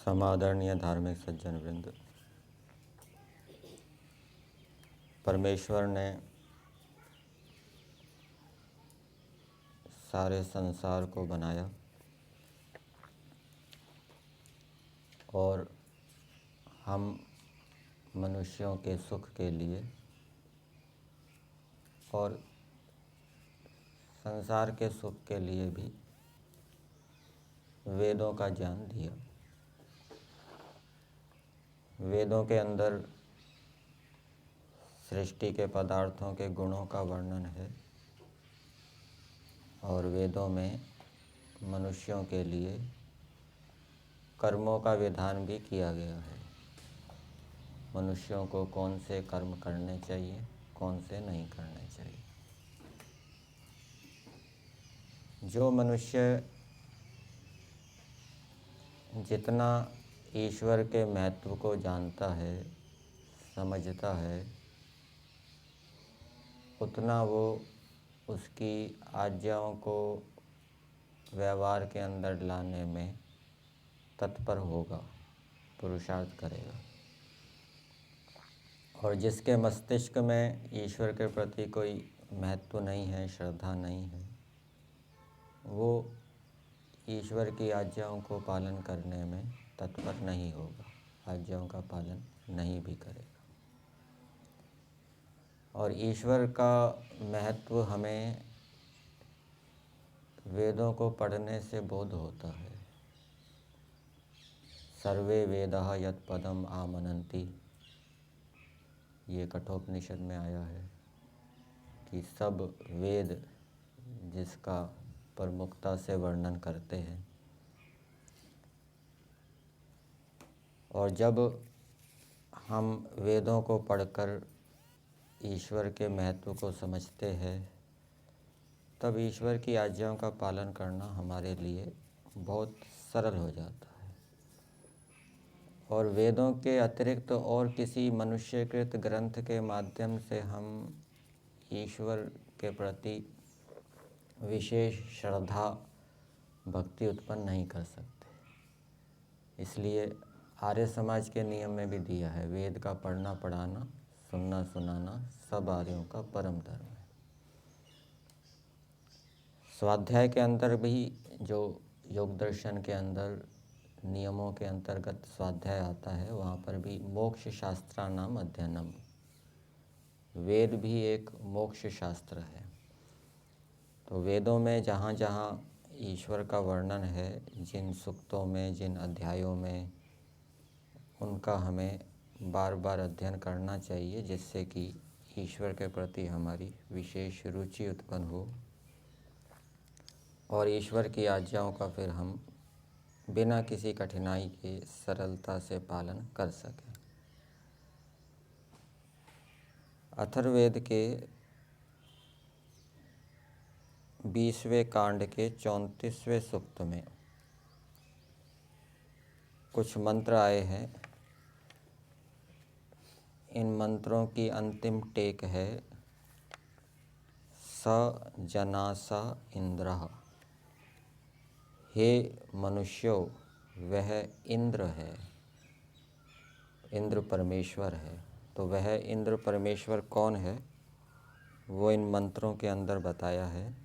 समादरणीय धार्मिक सज्जन वृंद, परमेश्वर ने सारे संसार को बनाया और हम मनुष्यों के सुख के लिए और संसार के सुख के लिए भी वेदों का ज्ञान दिया। वेदों के अंदर सृष्टि के पदार्थों के गुणों का वर्णन है और वेदों में मनुष्यों के लिए कर्मों का विधान भी किया गया है। मनुष्यों को कौन से कर्म करने चाहिए, कौन से नहीं करने चाहिए। जो मनुष्य जितना ईश्वर के महत्व को जानता है, समझता है, उतना वो उसकी आज्ञाओं को व्यवहार के अंदर लाने में तत्पर होगा, पुरुषार्थ करेगा। और जिसके मस्तिष्क में ईश्वर के प्रति कोई महत्व नहीं है, श्रद्धा नहीं है, वो ईश्वर की आज्ञाओं को पालन करने में तत्पर नहीं होगा, आज्ञाओं का पालन नहीं भी करेगा। और ईश्वर का महत्व हमें वेदों को पढ़ने से बोध होता है। सर्वे वेदाः यत् पदम आमनन्ति, ये कठोपनिषद में आया है कि सब वेद जिसका प्रमुखता से वर्णन करते हैं। और जब हम वेदों को पढ़कर ईश्वर के महत्व को समझते हैं, तब ईश्वर की आज्ञाओं का पालन करना हमारे लिए बहुत सरल हो जाता है। और वेदों के अतिरिक्त और किसी मनुष्यकृत ग्रंथ के माध्यम से हम ईश्वर के प्रति विशेष श्रद्धा भक्ति उत्पन्न नहीं कर सकते। इसलिए आर्य समाज के नियम में भी दिया है, वेद का पढ़ना पढ़ाना, सुनना सुनाना सब आर्यों का परम धर्म है। स्वाध्याय के अंदर भी जो योग दर्शन के अंदर नियमों के अंतर्गत स्वाध्याय आता है, वहाँ पर भी मोक्ष शास्त्राणाम अध्ययनम, वेद भी एक मोक्ष शास्त्र है। तो वेदों में जहाँ जहाँ ईश्वर का वर्णन है, जिन सूक्तों में, जिन अध्यायों में, उनका हमें बार बार अध्ययन करना चाहिए, जिससे कि ईश्वर के प्रति हमारी विशेष रुचि उत्पन्न हो और ईश्वर की आज्ञाओं का फिर हम बिना किसी कठिनाई के सरलता से पालन कर सकें। अथर्ववेद के 20वें कांड के 34वें सूक्त में कुछ मंत्र आए हैं। इन मंत्रों की अंतिम टेक है, स जनासा इंद्रः, हे मनुष्यों, वह इंद्र है। इंद्र परमेश्वर है। तो वह इंद्र परमेश्वर कौन है, वो इन मंत्रों के अंदर बताया है।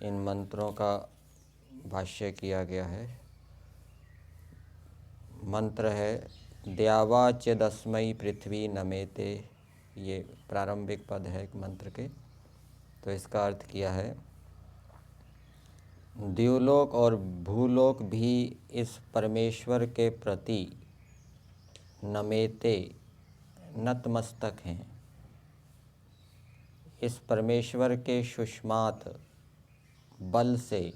इन मंत्रों का भाष्य किया गया है। मंत्र है, द्यावा चेदस्मै पृथ्वी नमेते, ये प्रारंभिक पद है एक मंत्र के। तो इसका अर्थ किया है, द्युलोक और भूलोक भी इस परमेश्वर के प्रति नमेते, नतमस्तक हैं। इस परमेश्वर के सुष्मात बल से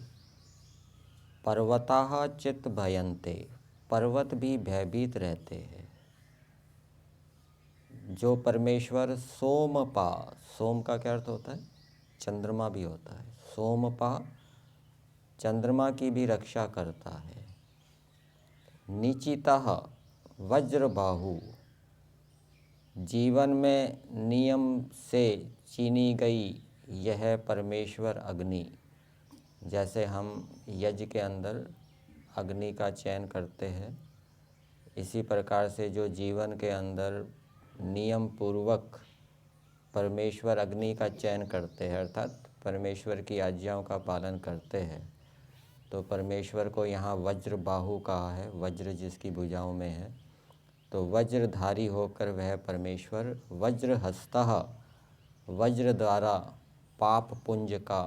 पर्वताः चित भयन्ते, पर्वत भी भयभीत रहते हैं। जो परमेश्वर सोमपा, सोम का क्या अर्थ होता है? चंद्रमा भी होता है। सोमपा, चंद्रमा की भी रक्षा करता है। निचितः वज्रबाहु, जीवन में नियम से चीनी गई यह परमेश्वर अग्नि, जैसे हम यज्ञ के अंदर अग्नि का चयन करते हैं, इसी प्रकार से जो जीवन के अंदर नियम पूर्वक परमेश्वर अग्नि का चयन करते हैं, अर्थात परमेश्वर की आज्ञाओं का पालन करते हैं, तो परमेश्वर को यहाँ वज्रबाहु कहा है, वज्र जिसकी भुजाओं में है। तो वज्रधारी होकर वह परमेश्वर वज्रहस्तः, वज्र द्वारा पाप पुंज का,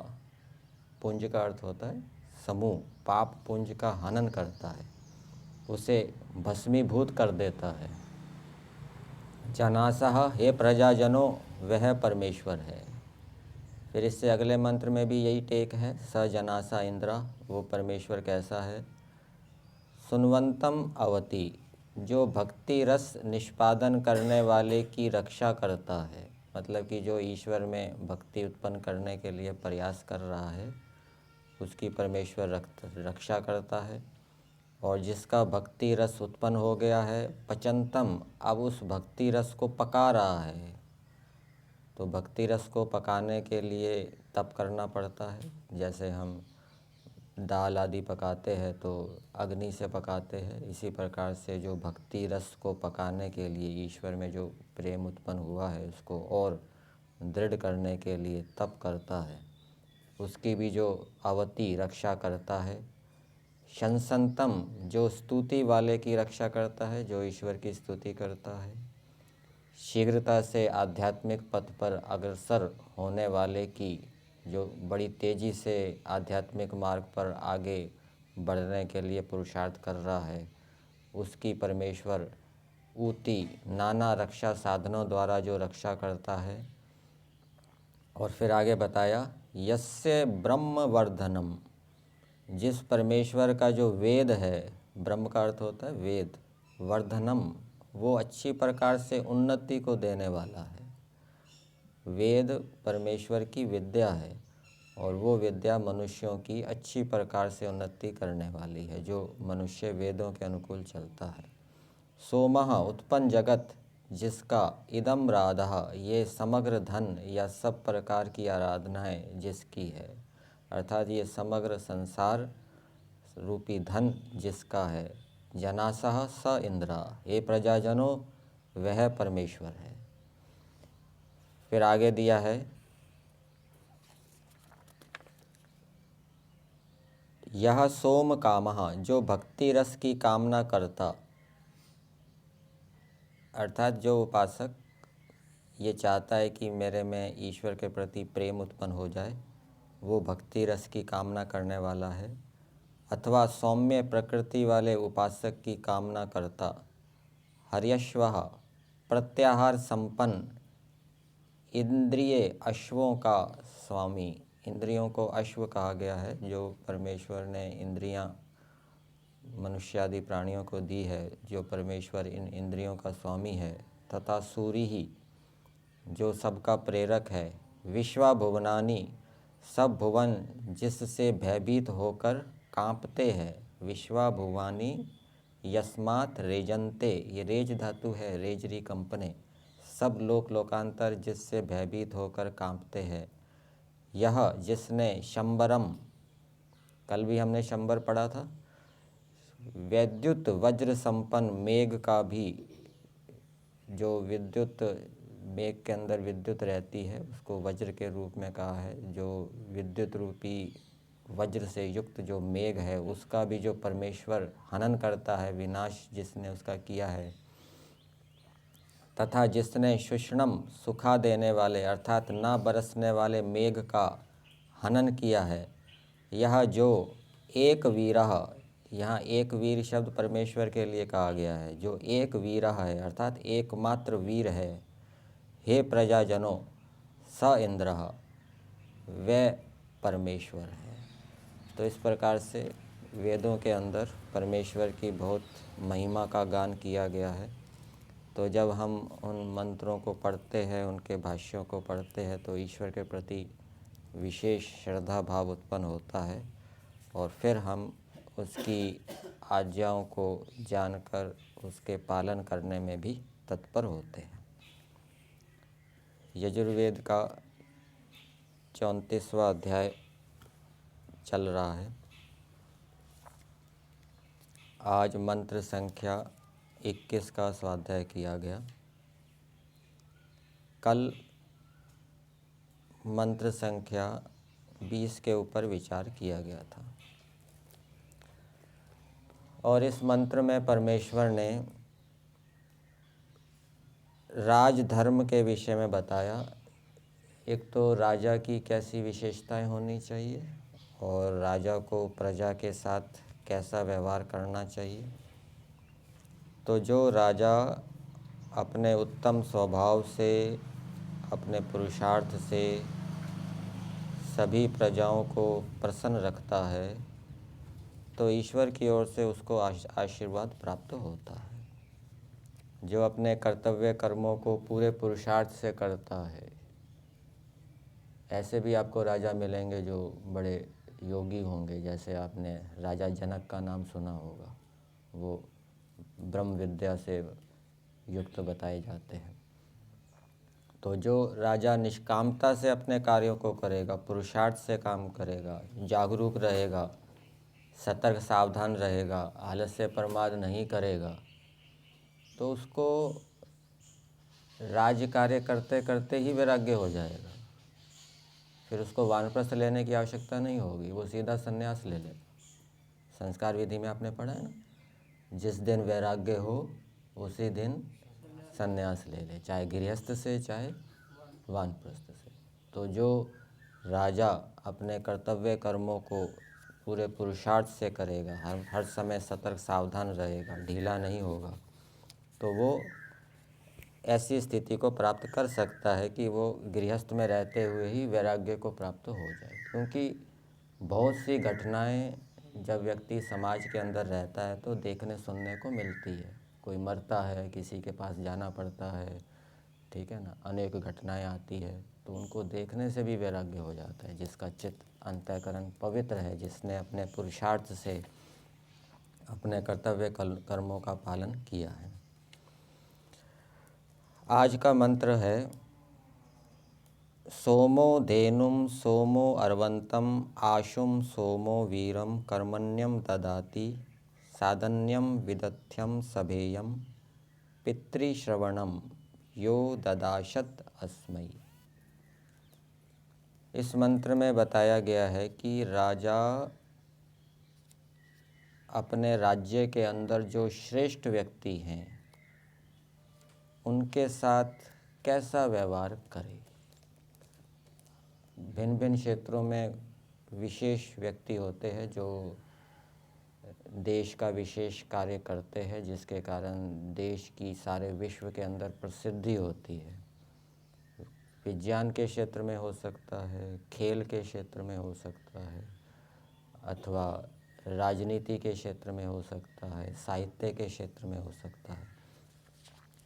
पुंज का अर्थ होता है समूह, पाप पुंज का हनन करता है, उसे भस्मीभूत कर देता है। जनासः, हे प्रजाजनों, वह परमेश्वर है। फिर इससे अगले मंत्र में भी यही टेक है, स जनासा इंद्रा, वो परमेश्वर कैसा है? सुनवंतम अवति, जो भक्ति रस निष्पादन करने वाले की रक्षा करता है, मतलब कि जो ईश्वर में भक्ति उत्पन्न करने के लिए प्रयास कर रहा है उसकी परमेश्वर रक्षा करता है। और जिसका भक्ति रस उत्पन्न हो गया है, पचंतम, अब उस भक्ति रस को पका रहा है। तो भक्ति रस को पकाने के लिए तप करना पड़ता है, जैसे हम दाल आदि पकाते हैं तो अग्नि से पकाते हैं, इसी प्रकार से जो भक्ति रस को पकाने के लिए ईश्वर में जो प्रेम उत्पन्न हुआ है उसको और दृढ़ करने के लिए तप करता है, उसकी भी जो अवति रक्षा करता है। शंसंतम, जो स्तुति वाले की रक्षा करता है, जो ईश्वर की स्तुति करता है। शीघ्रता से आध्यात्मिक पथ पर अग्रसर होने वाले की, जो बड़ी तेज़ी से आध्यात्मिक मार्ग पर आगे बढ़ने के लिए पुरुषार्थ कर रहा है, उसकी परमेश्वर ऊती, नाना रक्षा साधनों द्वारा जो रक्षा करता है। और फिर आगे बताया, यस्य ब्रह्मवर्धनम, जिस परमेश्वर का जो वेद है, ब्रह्म का अर्थ होता है वेद, वर्धनम, वो अच्छी प्रकार से उन्नति को देने वाला है। वेद परमेश्वर की विद्या है और वो विद्या मनुष्यों की अच्छी प्रकार से उन्नति करने वाली है, जो मनुष्य वेदों के अनुकूल चलता है। सोमः, उत्पन्न जगत जिसका, इदम राधः, ये समग्र धन या सब प्रकार की आराधनाएं जिसकी है, अर्थात ये समग्र संसार रूपी धन जिसका है। जनासः स इंद्रा, हे प्रजाजनों, वह परमेश्वर है। फिर आगे दिया है, यह सोम कामः, जो भक्ति रस की कामना करता, अर्थात जो उपासक ये चाहता है कि मेरे में ईश्वर के प्रति प्रेम उत्पन्न हो जाए, वो भक्ति रस की कामना करने वाला है। अथवा सौम्य प्रकृति वाले उपासक की कामना करता। हर्यश्वः, प्रत्याहार संपन्न, इंद्रिय अश्वों का स्वामी, इंद्रियों को अश्व कहा गया है, जो परमेश्वर ने इंद्रियां मनुष्यादि प्राणियों को दी है, जो परमेश्वर इन इंद्रियों का स्वामी है। तथा सूरी ही, जो सबका प्रेरक है। विश्वा भुवनानि, सब भुवन जिससे भयभीत होकर कांपते हैं। विश्वा भुवानी यस्मात् रेजन्ते, ये रेज धातु है, रेजरी कंपने, सब लोक लोकांतर जिससे भयभीत होकर कांपते हैं। यह जिसने शंबरम, कल भी हमने शंबर पढ़ा था, वैद्युत वज्र संपन्न मेघ का भी, जो विद्युत मेघ के अंदर विद्युत रहती है उसको वज्र के रूप में कहा है, जो विद्युत रूपी वज्र से युक्त जो मेघ है उसका भी जो परमेश्वर हनन करता है, विनाश जिसने उसका किया है। तथा जिसने शुष्णम, सुखा देने वाले अर्थात ना बरसने वाले मेघ का हनन किया है। यह जो एक वीरः, यहाँ एक वीर शब्द परमेश्वर के लिए कहा गया है, जो एक वीरः है अर्थात एकमात्र वीर है। हे प्रजाजनों, स इंद्रः, वह परमेश्वर है। तो इस प्रकार से वेदों के अंदर परमेश्वर की बहुत महिमा का गान किया गया है। तो जब हम उन मंत्रों को पढ़ते हैं, उनके भाष्यों को पढ़ते हैं, तो ईश्वर के प्रति विशेष श्रद्धा भाव उत्पन्न होता है और फिर हम उसकी आज्ञाओं को जानकर उसके पालन करने में भी तत्पर होते हैं। यजुर्वेद का 34वां अध्याय चल रहा है। आज मंत्र संख्या 21 का स्वाध्याय किया गया। कल मंत्र संख्या 20 के ऊपर विचार किया गया था और इस मंत्र में परमेश्वर ने राजधर्म के विषय में बताया। एक तो राजा की कैसी विशेषताएं होनी चाहिए और राजा को प्रजा के साथ कैसा व्यवहार करना चाहिए। तो जो राजा अपने उत्तम स्वभाव से, अपने पुरुषार्थ से सभी प्रजाओं को प्रसन्न रखता है, तो ईश्वर की ओर से उसको आशीर्वाद प्राप्त होता है। जो अपने कर्तव्य कर्मों को पूरे पुरुषार्थ से करता है, ऐसे भी आपको राजा मिलेंगे जो बड़े योगी होंगे। जैसे आपने राजा जनक का नाम सुना होगा, वो ब्रह्म विद्या से युक्त बताए जाते हैं। तो जो राजा निष्कामता से अपने कार्यों को करेगा, पुरुषार्थ से काम करेगा, जागरूक रहेगा, सतर्क सावधान रहेगा, आलस्य प्रमाद नहीं करेगा, तो उसको राज्य कार्य करते करते ही वैराग्य हो जाएगा। फिर उसको वानप्रस्थ लेने की आवश्यकता नहीं होगी, वो सीधा संन्यास ले लेगा। संस्कार विधि में आपने पढ़ा है ना, जिस दिन वैराग्य हो उसी दिन संन्यास ले ले, चाहे गृहस्थ से चाहे वानप्रस्थ से। तो जो राजा अपने कर्तव्य कर्मों को पूरे पुरुषार्थ से करेगा, हर समय सतर्क सावधान रहेगा, ढीला नहीं होगा, तो वो ऐसी स्थिति को प्राप्त कर सकता है कि वो गृहस्थ में रहते हुए ही वैराग्य को प्राप्त हो जाए। क्योंकि बहुत सी घटनाएं जब व्यक्ति समाज के अंदर रहता है तो देखने सुनने को मिलती है। कोई मरता है, किसी के पास जाना पड़ता है, ठीक है ना, अनेक घटनाएं आती है, तो उनको देखने से भी वैराग्य हो जाता है। जिसका चित्त अंतःकरण पवित्र है, जिसने अपने पुरुषार्थ से अपने कर्तव्य कर्मों का पालन किया है। आज का मंत्र है सोमो धेनुम सोमो अर्वंतम आशुम सोमो वीरम कर्मण्यम ददाति साधन्यम विदथ्यम सभेयम पितृश्रवणम यो ददाशत अस्मै। इस मंत्र में बताया गया है कि राजा अपने राज्य के अंदर जो श्रेष्ठ व्यक्ति हैं उनके साथ कैसा व्यवहार करे। भिन्न भिन्न क्षेत्रों में विशेष व्यक्ति होते हैं जो देश का विशेष कार्य करते हैं, जिसके कारण देश की सारे विश्व के अंदर प्रसिद्धि होती है। विज्ञान के क्षेत्र में हो सकता है, खेल के क्षेत्र में हो सकता है, अथवा राजनीति के क्षेत्र में हो सकता है, साहित्य के क्षेत्र में हो सकता है।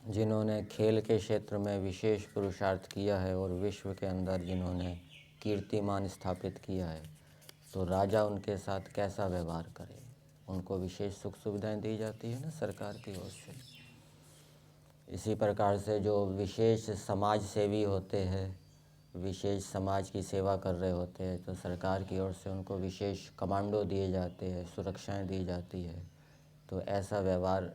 जिन्होंने खेल के क्षेत्र में विशेष पुरुषार्थ किया है और विश्व के अंदर जिन्होंने कीर्तिमान स्थापित किया है, तो राजा उनके साथ कैसा व्यवहार करे। उनको विशेष सुख सुविधाएं दी जाती है ना सरकार की ओर से। इसी प्रकार से जो विशेष समाज सेवी होते हैं, विशेष समाज की सेवा कर रहे होते हैं, तो सरकार की ओर से उनको विशेष कमांडो दिए जाते हैं, सुरक्षाएं दी जाती है। तो ऐसा व्यवहार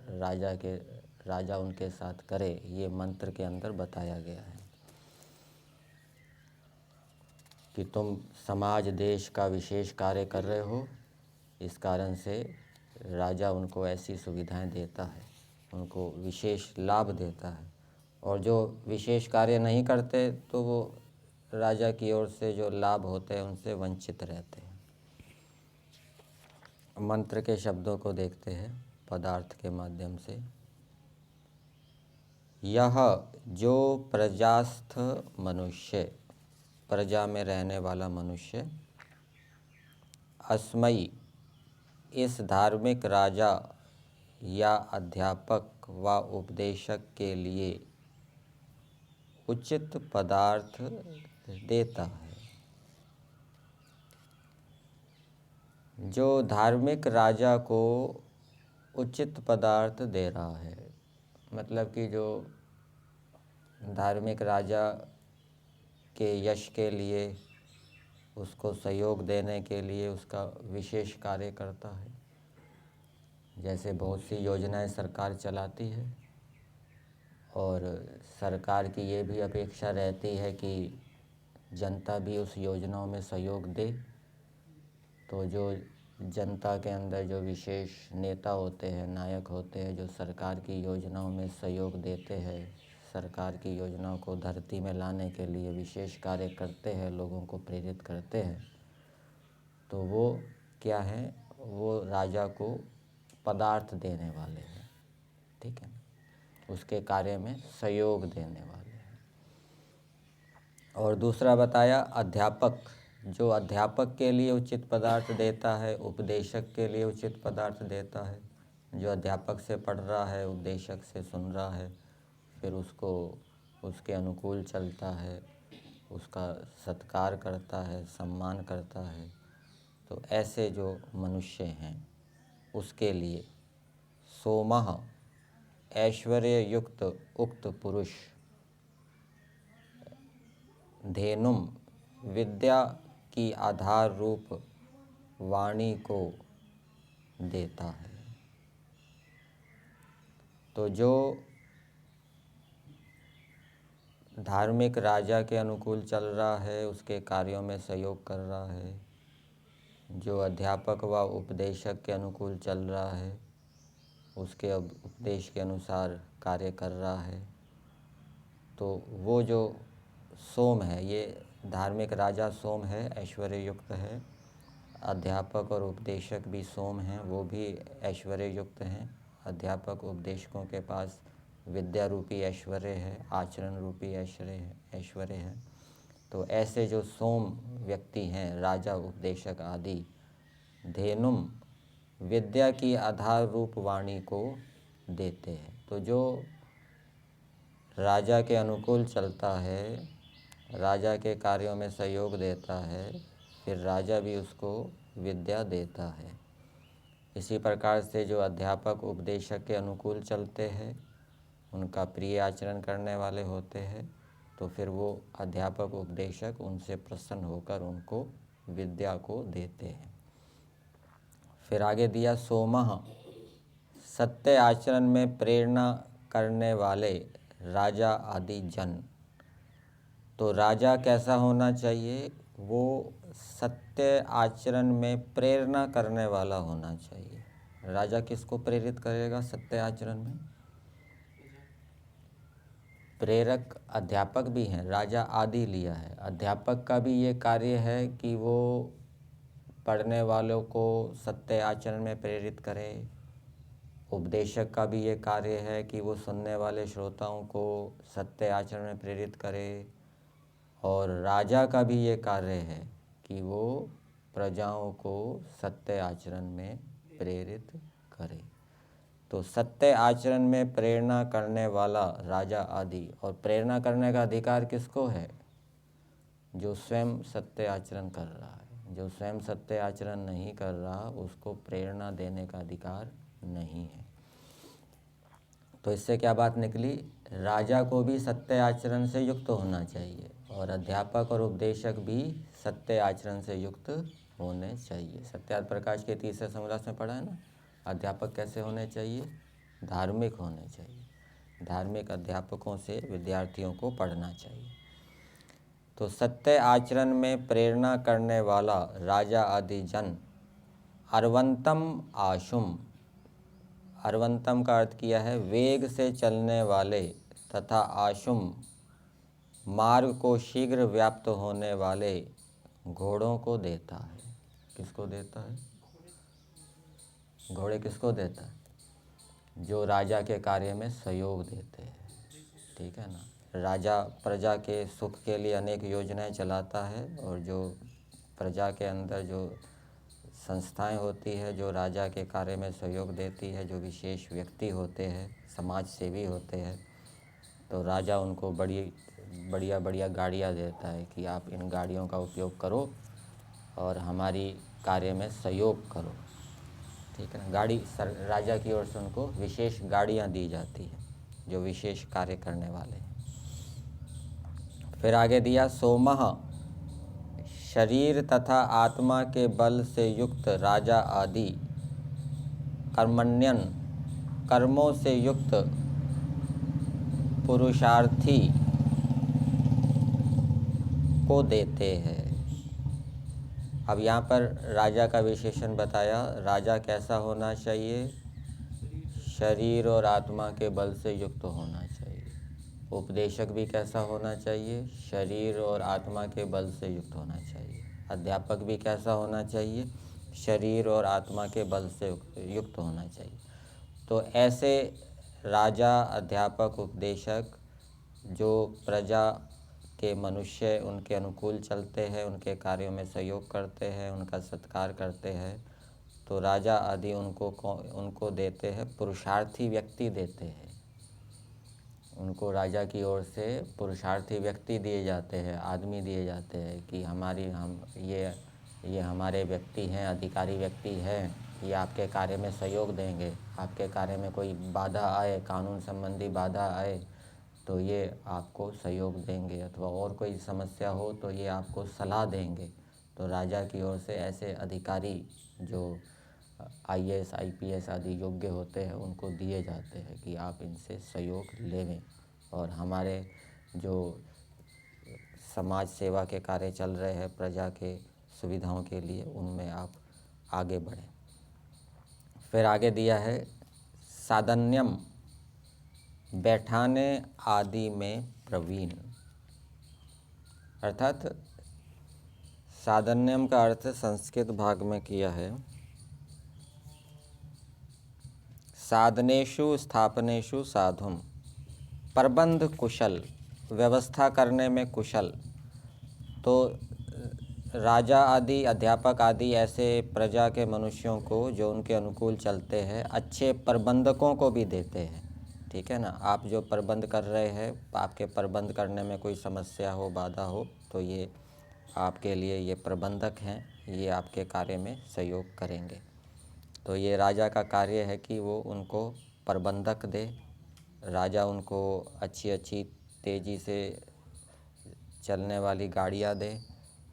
राजा उनके साथ करे, ये मंत्र के अंदर बताया गया है कि तुम समाज देश का विशेष कार्य कर रहे हो, इस कारण से राजा उनको ऐसी सुविधाएं देता है, उनको विशेष लाभ देता है। और जो विशेष कार्य नहीं करते तो वो राजा की ओर से जो लाभ होते हैं उनसे वंचित रहते हैं। मंत्र के शब्दों को देखते हैं पदार्थ के माध्यम से। यह जो प्रजास्थ मनुष्य, प्रजा में रहने वाला मनुष्य, अस्मै इस धार्मिक राजा या अध्यापक व उपदेशक के लिए उचित पदार्थ देता है। जो धार्मिक राजा को उचित पदार्थ दे रहा है, मतलब कि जो धार्मिक राजा के यश के लिए, उसको सहयोग देने के लिए उसका विशेष कार्य करता है। जैसे बहुत सी योजनाएं सरकार चलाती है और सरकार की ये भी अपेक्षा रहती है कि जनता भी उस योजनाओं में सहयोग दे। तो जो जनता के अंदर जो विशेष नेता होते हैं, नायक होते हैं, जो सरकार की योजनाओं में सहयोग देते हैं, सरकार की योजनाओं को धरती में लाने के लिए विशेष कार्य करते हैं, लोगों को प्रेरित करते हैं, तो वो क्या है, वो राजा को पदार्थ देने वाले हैं, ठीक है, उसके कार्य में सहयोग देने वाले हैं। और दूसरा बताया अध्यापक, जो अध्यापक के लिए उचित पदार्थ देता है, उपदेशक के लिए उचित पदार्थ देता है। जो अध्यापक से पढ़ रहा है, उपदेशक से सुन रहा है, फिर उसको उसके अनुकूल चलता है, उसका सत्कार करता है, सम्मान करता है, तो ऐसे जो मनुष्य हैं उसके लिए सोमः ऐश्वर्य युक्त उक्त पुरुष धेनुम विद्या की आधार रूप वाणी को देता है। तो जो धार्मिक राजा के अनुकूल चल रहा है, उसके कार्यों में सहयोग कर रहा है, जो अध्यापक व उपदेशक के अनुकूल चल रहा है, उसके उपदेश के अनुसार कार्य कर रहा है, तो वो जो सोम है, ये धार्मिक राजा सोम है, ऐश्वर्य युक्त है। अध्यापक और उपदेशक भी सोम हैं, वो भी ऐश्वर्य युक्त हैं। अध्यापक उपदेशकों के पास विद्या रूपी ऐश्वर्य है, आचरण रूपी ऐश्वर्य है। तो ऐसे जो सोम व्यक्ति हैं, राजा, उपदेशक आदि, धेनुम विद्या की आधार रूप वाणी को देते हैं। तो जो राजा के अनुकूल चलता है, राजा के कार्यों में सहयोग देता है, फिर राजा भी उसको विद्या देता है। इसी प्रकार से जो अध्यापक उपदेशक के अनुकूल चलते हैं, उनका प्रिय आचरण करने वाले होते हैं, तो फिर वो अध्यापक उपदेशक उनसे प्रसन्न होकर उनको विद्या को देते हैं। फिर आगे दिया सोमः सत्य आचरण में प्रेरणा करने वाले राजा आदि जन। तो राजा कैसा होना चाहिए, वो सत्य आचरण में प्रेरणा करने वाला होना चाहिए। राजा किसको प्रेरित करेगा सत्य आचरण में? प्रेरक अध्यापक भी हैं, राजा आदि लिया है। अध्यापक का भी ये कार्य है कि वो पढ़ने वालों को सत्य आचरण में प्रेरित करे। उपदेशक का भी ये कार्य है कि वो सुनने वाले श्रोताओं को सत्य आचरण में प्रेरित करे। और राजा का भी ये कार्य है कि वो प्रजाओं को सत्य आचरण में प्रेरित करे। तो सत्य आचरण में प्रेरणा करने वाला राजा आदि। और प्रेरणा करने का अधिकार किसको है? जो स्वयं सत्य आचरण कर रहा है। जो स्वयं सत्य आचरण नहीं कर रहा, उसको प्रेरणा देने का अधिकार नहीं है। तो इससे क्या बात निकली? राजा को भी सत्य आचरण से युक्त होना चाहिए और अध्यापक और उपदेशक भी सत्य आचरण से युक्त होने चाहिए। सत्यार्थ प्रकाश के तीसरे समोल्लास में पढ़ा है ना, अध्यापक कैसे होने चाहिए? धार्मिक होने चाहिए। धार्मिक अध्यापकों से विद्यार्थियों को पढ़ना चाहिए। तो सत्य आचरण में प्रेरणा करने वाला राजा आदि जन अर्वंतम आशुम। अर्वंतम का अर्थ किया है वेग से चलने वाले तथा आशुम मार्ग को शीघ्र व्याप्त होने वाले घोड़ों को देता है। किसको देता है? घोड़े किसको देता है? जो राजा के कार्य में सहयोग देते हैं, ठीक है ना। राजा प्रजा के सुख के लिए अनेक योजनाएं चलाता है और जो प्रजा के अंदर जो संस्थाएं होती है जो राजा के कार्य में सहयोग देती है, जो विशेष व्यक्ति होते हैं, समाज सेवी होते हैं, तो राजा उनको बढ़िया बढ़िया गाड़ियाँ देता है कि आप इन गाड़ियों का उपयोग करो और हमारी कार्य में सहयोग करो। ठीक है ना। राजा की ओर से उनको विशेष गाड़ियाँ दी जाती है जो विशेष कार्य करने वाले हैं। फिर आगे दिया, सोमः शरीर तथा आत्मा के बल से युक्त राजा आदि कर्मण्यन कर्मों से युक्त पुरुषार्थी को देते हैं। अब यहाँ पर राजा का विशेषण बताया। राजा कैसा होना चाहिए? शरीर और आत्मा के बल से युक्त होना चाहिए। उपदेशक भी कैसा होना चाहिए? शरीर और आत्मा के बल से युक्त होना चाहिए। अध्यापक भी कैसा होना चाहिए? शरीर और आत्मा के बल से युक्त होना चाहिए। तो ऐसे राजा, अध्यापक, उपदेशक जो प्रजा के मनुष्य उनके अनुकूल चलते हैं, उनके कार्यों में सहयोग करते हैं, उनका सत्कार करते हैं, तो राजा आदि उनको देते हैं, पुरुषार्थी व्यक्ति देते हैं। उनको राजा की ओर से पुरुषार्थी व्यक्ति दिए जाते हैं, आदमी दिए जाते हैं कि ये हमारे व्यक्ति हैं, अधिकारी व्यक्ति हैं, ये आपके कार्य में सहयोग देंगे। आपके कार्य में कोई बाधा आए, कानून संबंधी बाधा आए, तो ये आपको सहयोग देंगे, अथवा और कोई समस्या हो तो ये आपको सलाह देंगे। तो राजा की ओर से ऐसे अधिकारी जो IAS, IPS आदि योग्य होते हैं उनको दिए जाते हैं कि आप इनसे सहयोग लेवें और हमारे जो समाज सेवा के कार्य चल रहे हैं प्रजा के सुविधाओं के लिए, उनमें आप आगे बढ़ें। फिर आगे दिया है, साधन्यम बैठाने आदि में प्रवीण। अर्थात साधन्यम का अर्थ संस्कृत भाग में किया है साधनेषु स्थापनेषु साधुम, प्रबंध कुशल, व्यवस्था करने में कुशल। तो राजा आदि, अध्यापक आदि ऐसे प्रजा के मनुष्यों को जो उनके अनुकूल चलते हैं, अच्छे प्रबंधकों को भी देते हैं। ठीक है ना। आप जो प्रबंध कर रहे हैं, आपके प्रबंध करने में कोई समस्या हो, बाधा हो, तो ये आपके लिए ये प्रबंधक हैं, ये आपके कार्य में सहयोग करेंगे। तो ये राजा का कार्य है कि वो उनको प्रबंधक दे, राजा उनको अच्छी अच्छी तेज़ी से चलने वाली गाड़ियाँ दे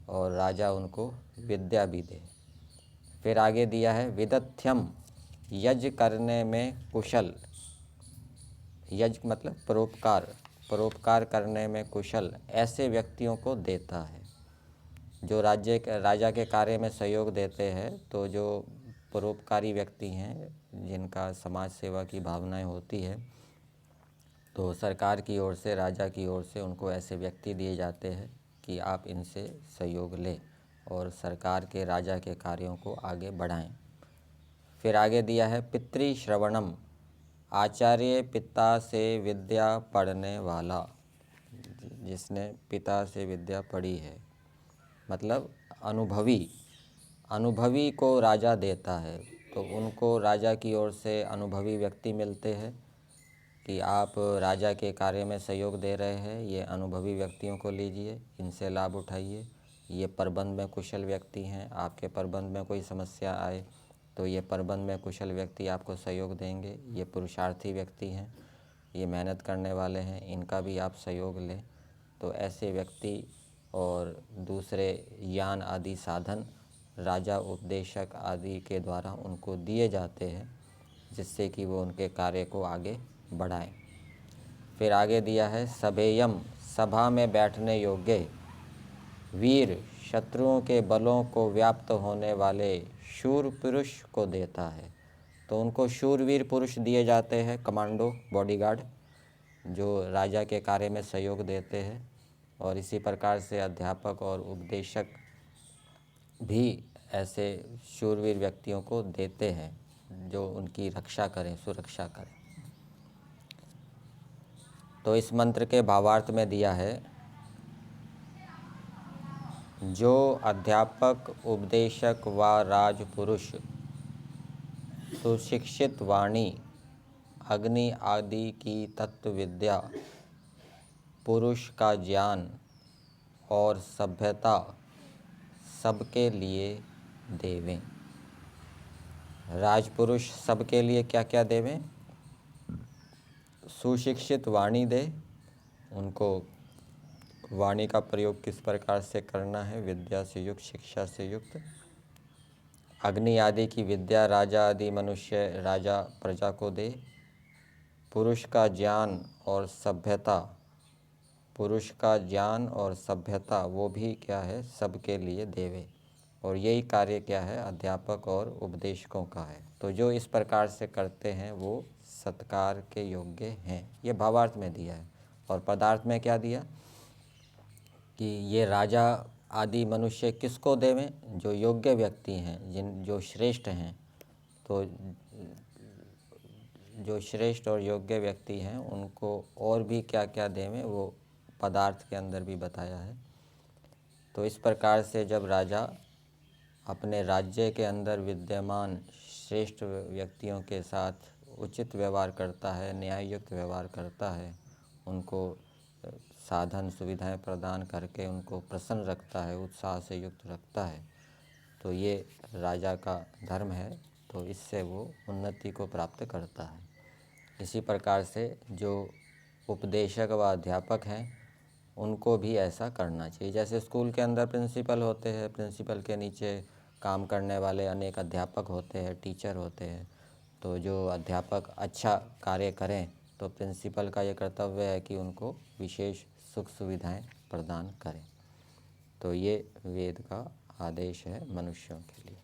और राजा उनको विद्या भी दे। फिर आगे दिया है, विदथ्यम यज्ञ करने में कुशल। यज्ञ मतलब परोपकार करने में कुशल ऐसे व्यक्तियों को देता है जो राजा के कार्य में सहयोग देते हैं। तो जो परोपकारी व्यक्ति हैं, जिनका समाज सेवा की भावनाएं होती है, तो सरकार की ओर से, राजा की ओर से उनको ऐसे व्यक्ति दिए जाते हैं कि आप इनसे सहयोग लें और सरकार के, राजा के कार्यों को आगे बढ़ाएं। फिर आगे दिया है, पितृश्रवणम, आचार्य पिता से विद्या पढ़ने वाला, जिसने पिता से विद्या पढ़ी है, मतलब अनुभवी को राजा देता है। तो उनको राजा की ओर से अनुभवी व्यक्ति मिलते हैं कि आप राजा के कार्य में सहयोग दे रहे हैं, ये अनुभवी व्यक्तियों को लीजिए, इनसे लाभ उठाइए। ये प्रबंध में कुशल व्यक्ति हैं, आपके प्रबंध में कोई समस्या आए तो ये प्रबंध में कुशल व्यक्ति आपको सहयोग देंगे। ये पुरुषार्थी व्यक्ति हैं, ये मेहनत करने वाले हैं, इनका भी आप सहयोग लें। तो ऐसे व्यक्ति और दूसरे यान आदि साधन राजा, उपदेशक आदि के द्वारा उनको दिए जाते हैं, जिससे कि वो उनके कार्य को आगे बढ़ाएं। फिर आगे दिया है, सभेयम, सभा में बैठने योग्य, वीर, शत्रुओं के बलों को व्याप्त होने वाले शूर पुरुष को देता है। तो उनको शूरवीर पुरुष दिए जाते हैं, कमांडो, बॉडीगार्ड, जो राजा के कार्य में सहयोग देते हैं। और इसी प्रकार से अध्यापक और उपदेशक भी ऐसे शूरवीर व्यक्तियों को देते हैं जो उनकी रक्षा करें, सुरक्षा करें। तो इस मंत्र के भावार्थ में दिया है, जो अध्यापक, उपदेशक व राजपुरुष सुशिक्षित वाणी, अग्नि आदि की तत्व विद्या, पुरुष का ज्ञान और सभ्यता सबके लिए देवें। राजपुरुष सबके लिए क्या क्या देवें? सुशिक्षित वाणी दे, उनको वाणी का प्रयोग किस प्रकार से करना है, विद्या से युक्त, शिक्षा से युक्त। अग्नि आदि की विद्या राजा आदि मनुष्य, राजा प्रजा को दे। पुरुष का ज्ञान और सभ्यता, पुरुष का ज्ञान और सभ्यता वो भी क्या है, सबके लिए देवे। और यही कार्य क्या है, अध्यापक और उपदेशकों का है। तो जो इस प्रकार से करते हैं वो सत्कार के योग्य हैं। ये भावार्थ में दिया है। और पदार्थ में क्या दिया कि ये राजा आदि मनुष्य किसको देवें? जो योग्य व्यक्ति हैं, जो श्रेष्ठ हैं। तो जो श्रेष्ठ और योग्य व्यक्ति हैं उनको और भी क्या क्या देवें वो पदार्थ के अंदर भी बताया है। तो इस प्रकार से जब राजा अपने राज्य के अंदर विद्यमान श्रेष्ठ व्यक्तियों के साथ उचित व्यवहार करता है, न्याययुक्त व्यवहार करता है, उनको साधन सुविधाएं प्रदान करके उनको प्रसन्न रखता है, उत्साह से युक्त रखता है, तो ये राजा का धर्म है। तो इससे वो उन्नति को प्राप्त करता है। इसी प्रकार से जो उपदेशक व अध्यापक हैं उनको भी ऐसा करना चाहिए। जैसे स्कूल के अंदर प्रिंसिपल होते हैं, प्रिंसिपल के नीचे काम करने वाले अनेक अध्यापक होते हैं, टीचर होते हैं। तो जो अध्यापक अच्छा कार्य करें तो प्रिंसिपल का ये कर्तव्य है कि उनको विशेष सुख सुविधाएं प्रदान करें। तो ये वेद का आदेश है मनुष्यों के लिए।